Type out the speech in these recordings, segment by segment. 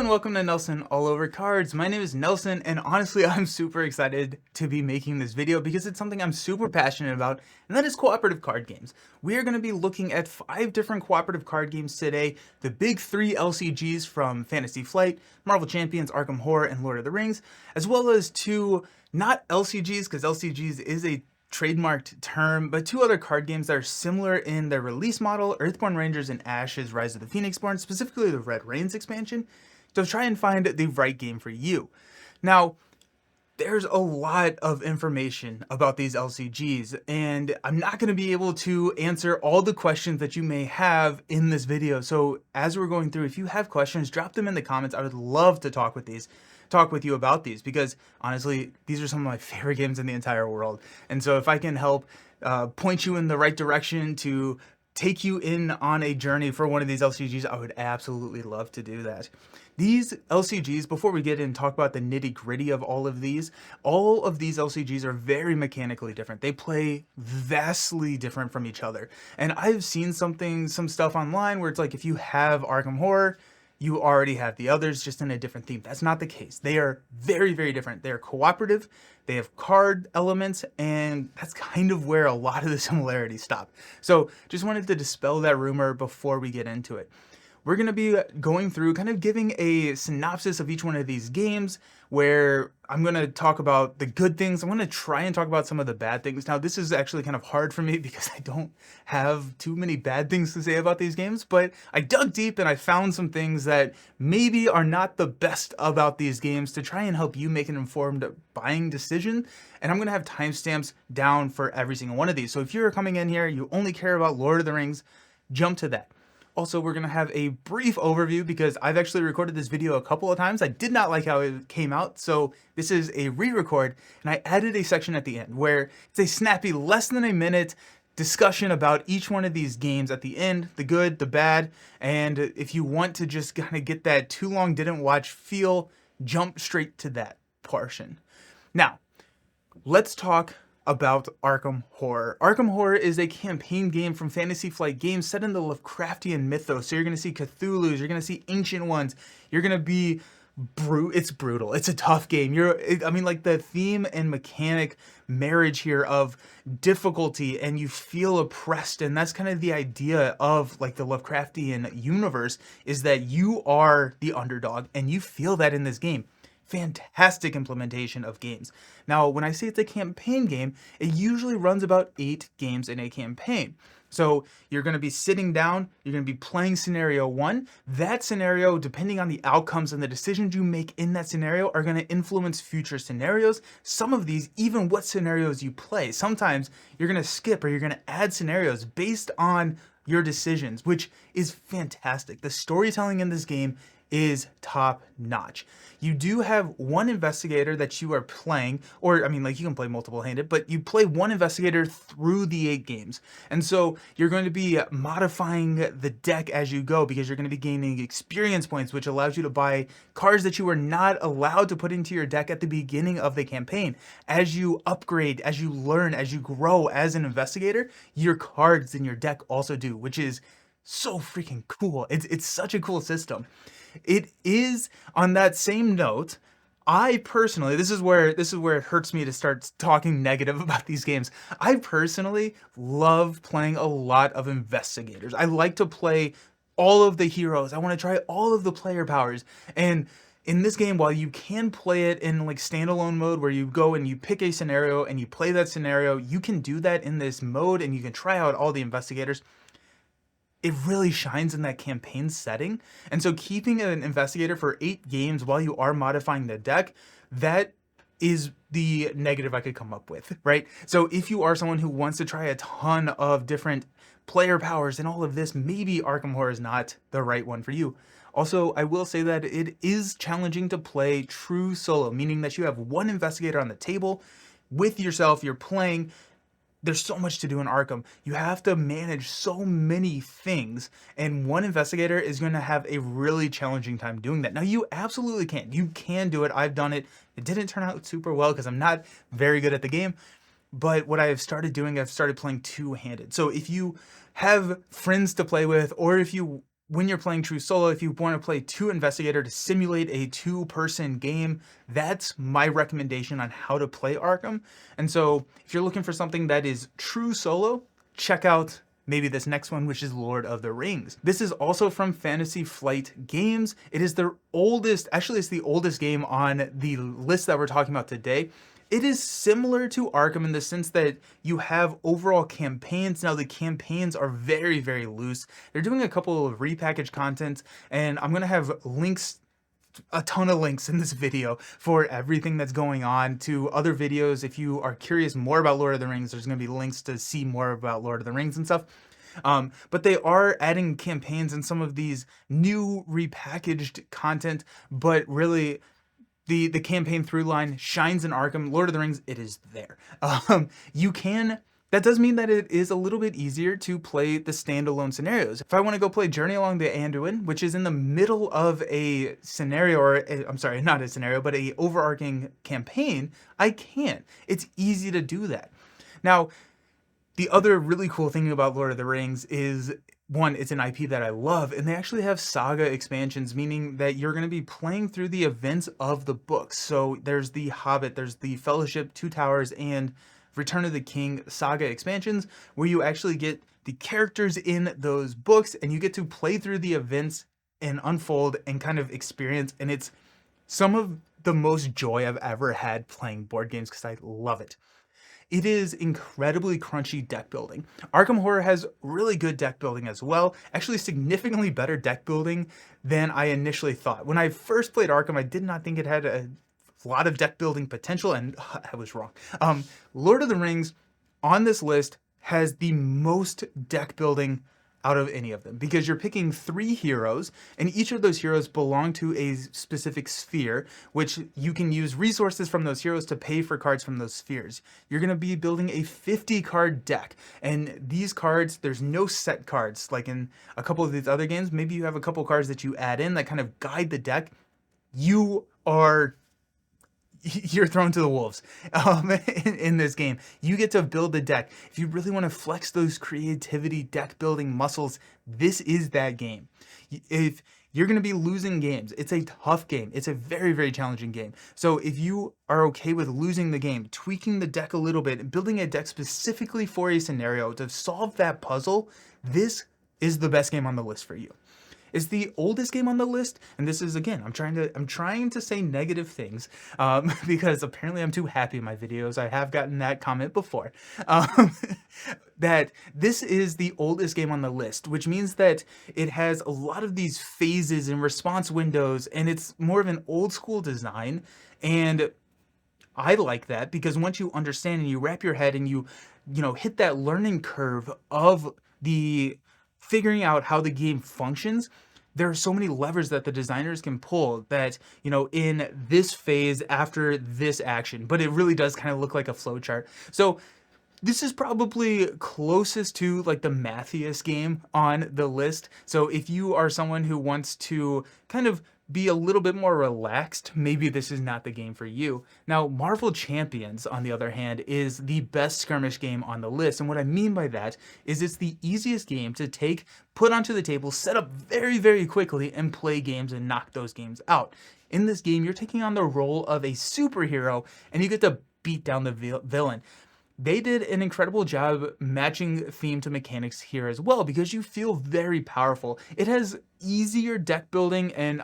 and welcome to Nelson All Over Cards. My name is Nelson, and honestly, I'm super excited to be making this video because it's something I'm super passionate about, and that is cooperative card games. We are going to be looking at 5 different cooperative card games today, the big 3 LCGs from Fantasy Flight, Marvel Champions, Arkham Horror, and Lord of the Rings, as well as 2 not LCGs, because LCGs is a trademarked term, but 2 other card games that are similar in their release model, Earthborn Rangers and Ash's Rise of the Phoenixborn, specifically the Red Rains expansion, to try and find the right game for you. Now, there's a lot of information about these LCGs, and I'm not going to be able to answer all the questions that you may have in this video. So as we're going through, if you have questions, drop them in the comments. I would love to talk with you about these, because honestly, these are some of my favorite games in the entire world. And so if I can help point you in the right direction to take you in on a journey for one of these LCGs, I would absolutely love to do that. These LCGs, before we get in and talk about the nitty-gritty of all of these LCGs are very mechanically different. They play vastly different from each other. And I've seen some stuff online where it's like, if you have Arkham Horror, you already have the others, just in a different theme. That's not the case. They are very, very different. They are cooperative, they have card elements, and that's kind of where a lot of the similarities stop. So just wanted to dispel that rumor before we get into it. We're going to be going through, kind of giving a synopsis of each one of these games, where I'm going to talk about the good things. I'm going to try and talk about some of the bad things. Now, this is actually kind of hard for me because I don't have too many bad things to say about these games, but I dug deep and I found some things that maybe are not the best about these games to try and help you make an informed buying decision. And I'm going to have timestamps down for every single one of these. So if you're coming in here, you only care about Lord of the Rings, jump to that. Also, we're going to have a brief overview because I've actually recorded this video a couple of times. I did not like how it came out, so this is a re-record, and I added a section at the end where it's a snappy, less than a minute discussion about each one of these games at the end, the good, the bad, and if you want to just kind of get that too long didn't watch feel, jump straight to that portion. Now, let's talk about Arkham Horror. Arkham Horror is a campaign game from Fantasy Flight Games set in the Lovecraftian mythos. So you're going to see Cthulhu's, you're going to see Ancient Ones, you're going to be it's brutal. It's a tough game. I mean, like, the theme and mechanic marriage here of difficulty, and you feel oppressed, and that's kind of the idea of like the Lovecraftian universe, is that you are the underdog, and you feel that in this game. Fantastic implementation of games. Now, when I say it's a campaign game, it usually runs about 8 games in a campaign. So you're going to be sitting down, you're going to be playing scenario 1. That scenario, depending on the outcomes and the decisions you make in that scenario, are going to influence future scenarios. Some of these, even what scenarios you play. Sometimes you're going to skip or you're going to add scenarios based on your decisions, which is fantastic. The storytelling in this game is top notch. You do have one investigator that you are playing, or I mean, like, you can play multiple handed, but you play one investigator through the 8 games. And so you're going to be modifying the deck as you go, because you're going to be gaining experience points, which allows you to buy cards that you were not allowed to put into your deck at the beginning of the campaign. As you upgrade, as you learn, as you grow as an investigator, your cards in your deck also do, which is so freaking cool. It's such a cool system. It is, on that same note, I personally, this is where it hurts me to start talking negative about these games. I personally love playing a lot of investigators. I like to play all of the heroes. I want to try all of the player powers. And in this game, while you can play it in like standalone mode where you go and you pick a scenario and you play that scenario, you can do that in this mode and you can try out all the investigators. It really shines in that campaign setting. And so keeping an investigator for 8 games while you are modifying the deck, that is the negative I could come up with, right? So if you are someone who wants to try a ton of different player powers and all of this, maybe Arkham Horror is not the right one for you. Also, I will say that it is challenging to play true solo, meaning that you have one investigator on the table with yourself, you're playing. There's so much to do in Arkham. You have to manage so many things, and one investigator is going to have a really challenging time doing that. Now, you absolutely can. You can do it. I've done it. It didn't turn out super well because I'm not very good at the game, but what I have started doing, I've started playing 2-handed. So if you have friends to play with, or if you when you're playing true solo, if you want to play two investigator to simulate a two-person game, that's my recommendation on how to play Arkham. And so if you're looking for something that is true solo, check out maybe this next one, which is Lord of the Rings. This is also from Fantasy Flight Games. It is the oldest, actually it's the oldest game on the list that we're talking about today. It is similar to Arkham in the sense that you have overall campaigns. Now the campaigns are very, very loose. They're doing a couple of repackaged content, and I'm gonna have links, a ton of links in this video for everything that's going on to other videos. If you are curious more about Lord of the Rings, there's gonna be links to see more about Lord of the Rings and stuff. But they are adding campaigns and some of these new repackaged content, but really the campaign through line shines in Arkham. Lord of the Rings, it is there. That does mean that it is a little bit easier to play the standalone scenarios. If I want to go play Journey Along the Anduin, which is in the middle of a scenario, I'm sorry, not a scenario, but a overarching campaign, I can. It's easy to do that. Now, the other really cool thing about Lord of the Rings is, one, it's an IP that I love, and they actually have saga expansions, meaning that you're going to be playing through the events of the books. So there's the Hobbit, there's the Fellowship, Two Towers, and Return of the King saga expansions, where you actually get the characters in those books, and you get to play through the events and unfold and kind of experience, and it's some of the most joy I've ever had playing board games because I love it. It is incredibly crunchy deck building. Arkham Horror has really good deck building as well, actually significantly better deck building than I initially thought. When I first played Arkham, I did not think it had a lot of deck building potential, and I was wrong. Lord of the Rings on this list has the most deck building out of any of them, because you're picking 3 heroes, and each of those heroes belong to a specific sphere, which you can use resources from those heroes to pay for cards from those spheres. You're going to be building a 50 card deck, and these cards, there's no set cards like in a couple of these other games. Maybe you have a couple cards that you add in that kind of guide the deck. You're thrown to the wolves in this game. You get to build the deck. If you really want to flex those creativity deck building muscles, this is that game. If you're going to be losing games, it's a tough game. It's a very, very challenging game. So if you are okay with losing the game, tweaking the deck a little bit, and building a deck specifically for a scenario to solve that puzzle, this is the best game on the list for you. It's the oldest game on the list, and this is, again, I'm trying to say negative things because apparently I'm too happy in my videos. I have gotten that comment before. That this is the oldest game on the list, which means that it has a lot of these phases and response windows, and it's more of an old school design. And I like that because once you understand and you wrap your head and you hit that learning curve of the figuring out how the game functions, there are so many levers that the designers can pull that, in this phase after this action, but it really does kind of look like a flowchart. So this is probably closest to like the mathiest game on the list. So if you are someone who wants to kind of be a little bit more relaxed, maybe this is not the game for you. Now, Marvel Champions, on the other hand, is the best skirmish game on the list. And what I mean by that is it's the easiest game to take, put onto the table, set up very, very quickly, and play games and knock those games out. In this game, you're taking on the role of a superhero, and you get to beat down the villain. They did an incredible job matching theme to mechanics here as well, because you feel very powerful. It has easier deck building, and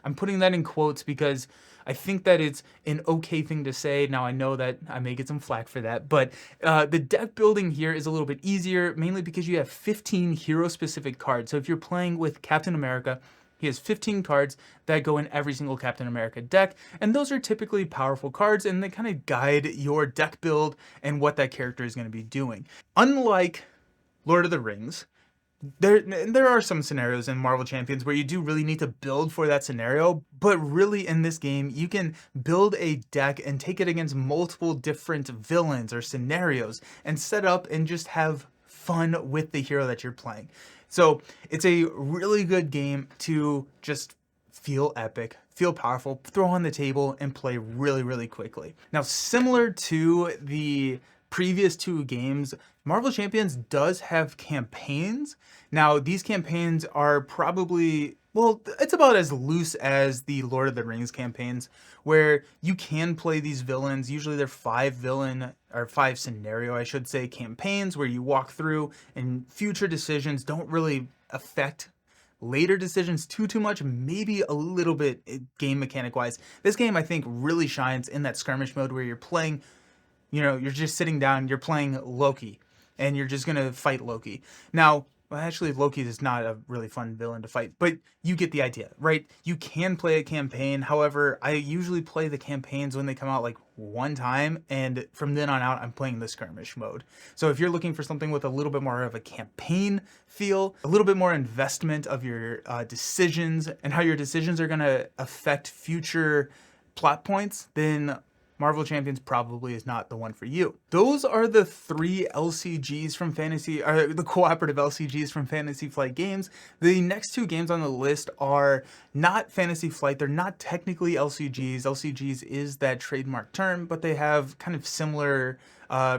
I'm putting that in quotes because I think that it's an okay thing to say. Now, I know that I may get some flack for that, but the deck building here is a little bit easier, mainly because you have 15 hero-specific cards. So if you're playing with Captain America, he has 15 cards that go in every single Captain America deck, and those are typically powerful cards, and they kind of guide your deck build and what that character is going to be doing. Unlike Lord of the Rings, there are some scenarios in Marvel Champions where you do really need to build for that scenario, but really in this game, you can build a deck and take it against multiple different villains or scenarios and set up and just have fun with the hero that you're playing. So it's a really good game to just feel epic, feel powerful, throw on the table, and play really, really quickly. Now, similar to the previous two games, Marvel Champions does have campaigns. Now, these campaigns are probably, well, it's about as loose as the Lord of the Rings campaigns, where you can play these villains. Usually they're 5 villain, or 5 scenario, I should say, campaigns where you walk through and future decisions don't really affect later decisions too much, maybe a little bit game mechanic wise. This game, I think, really shines in that skirmish mode where you're playing, you're just sitting down, you're playing Loki, and you're just gonna fight Loki. Now, well, actually, Loki is not a really fun villain to fight, but you get the idea, right? You can play a campaign. However, I usually play the campaigns when they come out like one time, and from then on out, I'm playing the skirmish mode. So if you're looking for something with a little bit more of a campaign feel, a little bit more investment of your decisions and how your decisions are gonna affect future plot points, then Marvel Champions probably is not the one for you. Those are the 3 LCGs from Fantasy, or the cooperative LCGs from Fantasy Flight Games. The next 2 games on the list are not Fantasy Flight. They're not technically LCGs. LCGs is that trademark term, but they have kind of similar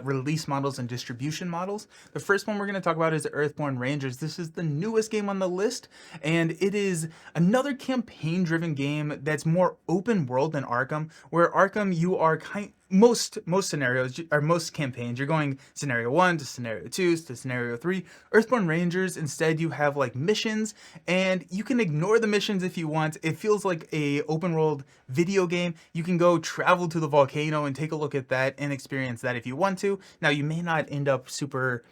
release models and distribution models. The first one we're going to talk about is Earthborn Rangers. This is the newest game on the list, and it is another campaign-driven game that's more open world than Arkham, where Arkham you are most scenarios or most campaigns you're going scenario 1 to scenario 2 to scenario 3. Earthborn Rangers, instead, you have like missions, and you can ignore the missions if you want. It feels like a open world video game. You can go travel to the volcano and take a look at that and experience that if you want to. Now, you may not end up super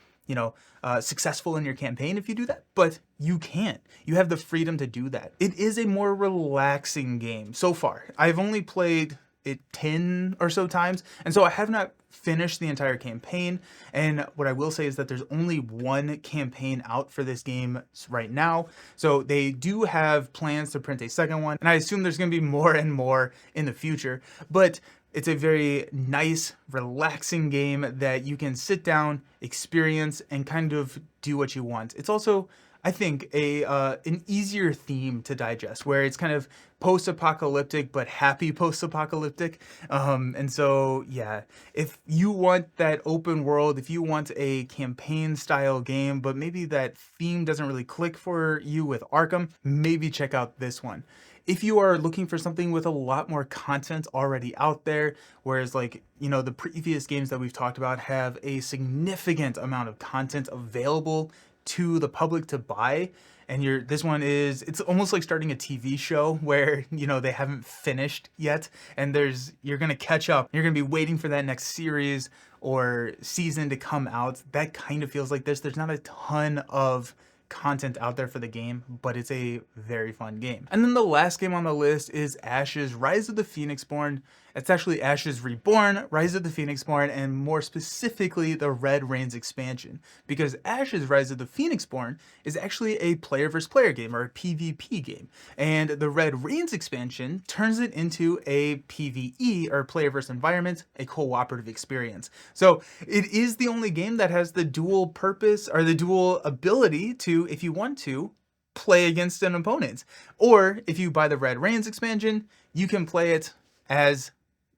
successful in your campaign if you do that, but you can. You have the freedom to do that. It is a more relaxing game so far. I've only played it 10 or so times, and so I have not finished the entire campaign. And what I will say is that there's only one campaign out for this game right now, so they do have plans to print a second one, and I assume there's going to be more and more in the future. But it's a very nice, relaxing game that you can sit down, experience, and kind of do what you want. It's also, I think, an easier theme to digest, where it's kind of post-apocalyptic but happy post-apocalyptic. And so, yeah, if you want that open world, if you want a campaign-style game, but maybe that theme doesn't really click for you with Arkham, maybe check out this one. If you are looking for something with a lot more content already out there, whereas like, the previous games that we've talked about have a significant amount of content available to the public to buy, and this one it's almost like starting a TV show where they haven't finished yet, and you're gonna catch up. You're gonna be waiting for that next series or season to come out. That kind of feels like this. There's not a ton of content out there for the game, but it's a very fun game. And then the last game on the list is Ashes: Rise of the Phoenixborn. It's actually Ashes Reborn, Rise of the Phoenixborn, and more specifically the Red Reigns expansion, because Ashes: Rise of the Phoenixborn is actually a player versus player game, or a PvP game, and the Red Reigns expansion turns it into a PvE, or player versus environment, a cooperative experience. So it is the only game that has the dual purpose, or the dual ability to, if you want to, play against an opponent. Or if you buy the Red Reigns expansion, you can play it as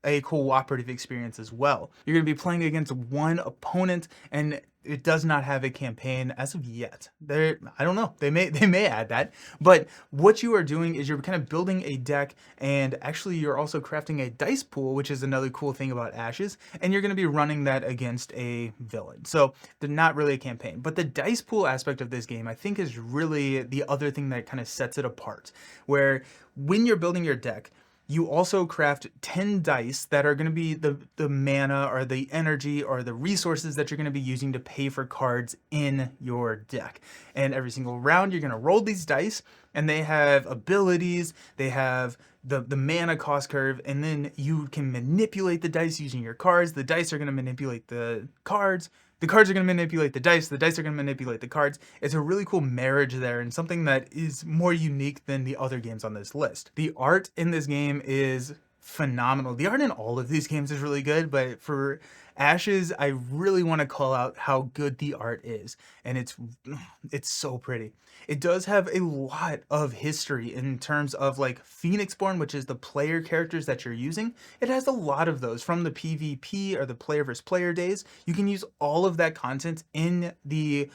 a cooperative experience as well. You're going to be playing against one opponent, and it does not have a campaign as of yet. I don't know. They may add that. But what you are doing is you're kind of building a deck, and actually you're also crafting a dice pool, which is another cool thing about Ashes, and you're going to be running that against a villain. So they're not really a campaign. But the dice pool aspect of this game, I think, is really the other thing that kind of sets it apart, where when you're building your deck, you also craft 10 dice that are going to be the mana or the energy or the resources that you're going to be using to pay for cards in your deck. And every single round, you're going to roll these dice, and they have abilities, they have the mana cost curve, and then you can manipulate the dice using your cards. The dice are going to manipulate the cards. The cards are going to manipulate the dice are going to manipulate the cards. It's a really cool marriage there, and something that is more unique than the other games on this list. The art in this game is phenomenal. The art in all of these games is really good, but for Ashes, I really want to call out how good the art is, and it's so pretty. It does have a lot of history in terms of like Phoenixborn, which is the player characters that you're using. It has a lot of those from the PvP or the player versus player days. You can use all of that content in the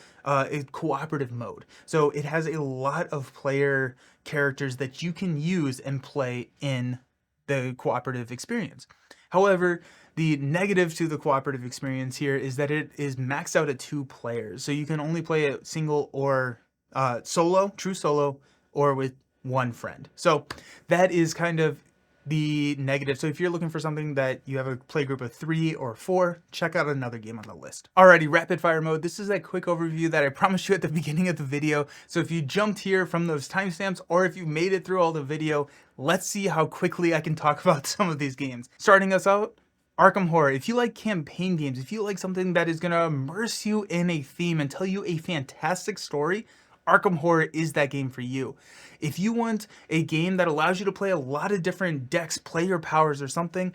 cooperative mode. So it has a lot of player characters that you can use and play in the cooperative experience. However, the negative to the cooperative experience here is that it is maxed out at 2 players. So you can only play it single or solo, true solo, or with 1 friend. So that is kind of the negative. So if you're looking for something that you have a play group of 3 or 4, check out another game on the list. Alrighty, rapid fire mode. This is a quick overview that I promised you at the beginning of the video. So if you jumped here from those timestamps, or if you made it through all the video, let's see how quickly I can talk about some of these games. Starting us out, Arkham Horror. If you like campaign games, if you like something that is going to immerse you in a theme and tell you a fantastic story, Arkham Horror is that game for you. If you want a game that allows you to play a lot of different decks, play your powers or something,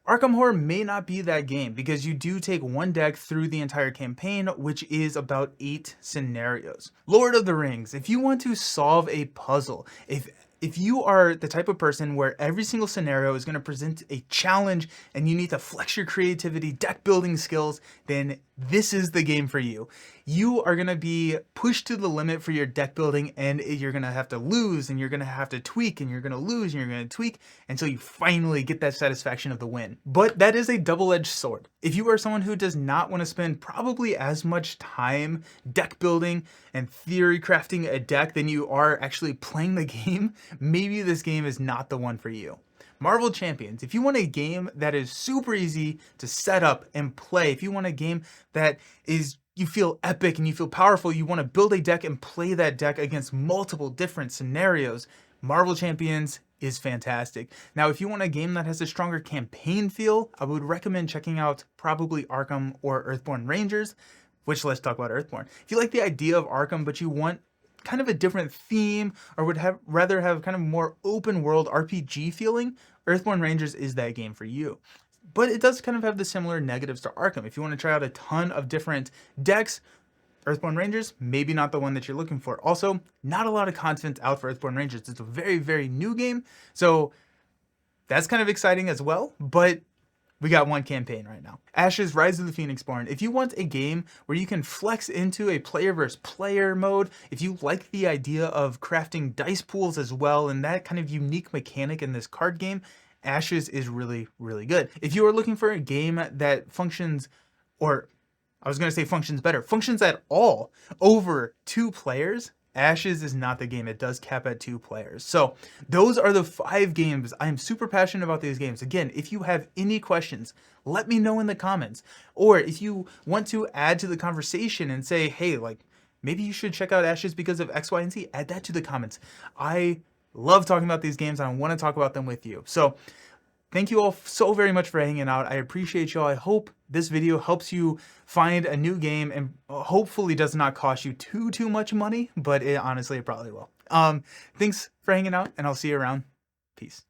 Arkham Horror may not be that game, because you do take 1 deck through the entire campaign, which is about 8 scenarios. Lord of the Rings. If you want to solve a puzzle, if you are the type of person where every single scenario is going to present a challenge and you need to flex your creativity, deck building skills, then this is the game for you. You are going to be pushed to the limit for your deck building, and you're going to have to lose, and you're going to have to tweak, and you're going to lose, and you're going to tweak until you finally get that satisfaction of the win. But that is a double-edged sword. If you are someone who does not want to spend probably as much time deck building and theory crafting a deck than you are actually playing the game, maybe this game is not the one for you. Marvel Champions. If you want a game that is super easy to set up and play, if you want a game that is, you feel epic and you feel powerful, you want to build a deck and play that deck against multiple different scenarios, Marvel Champions is fantastic. Now, if you want a game that has a stronger campaign feel, I would recommend checking out probably Arkham or Earthborn Rangers, which let's talk about Earthborn. If you like the idea of Arkham, but you want kind of a different theme, or would rather have kind of more open world RPG feeling, Earthborn Rangers is that game for you. But it does kind of have the similar negatives to Arkham. If you want to try out a ton of different decks, Earthborn Rangers, maybe not the one that you're looking for. Also, not a lot of content out for Earthborn Rangers. It's a very, very new game, so that's kind of exciting as well, but we got 1 campaign right now. Ashes, Rise of the Phoenixborn. If you want a game where you can flex into a player versus player mode, if you like the idea of crafting dice pools as well, and that kind of unique mechanic in this card game, Ashes is really, really good. If you are looking for a game that functions, or I was going to say functions better, functions at all over 2 players, Ashes is not the game. It does cap at 2 players. So those are the 5 games. I am super passionate about these games. Again, if you have any questions, let me know in the comments. Or if you want to add to the conversation and say, hey, like, maybe you should check out Ashes because of X, Y, and Z, add that to the comments. I love talking about these games, and I want to talk about them with you. So thank you all so very much for hanging out. I appreciate y'all. I hope this video helps you find a new game and hopefully does not cost you too much money, but honestly, it probably will. Thanks for hanging out, and I'll see you around. Peace.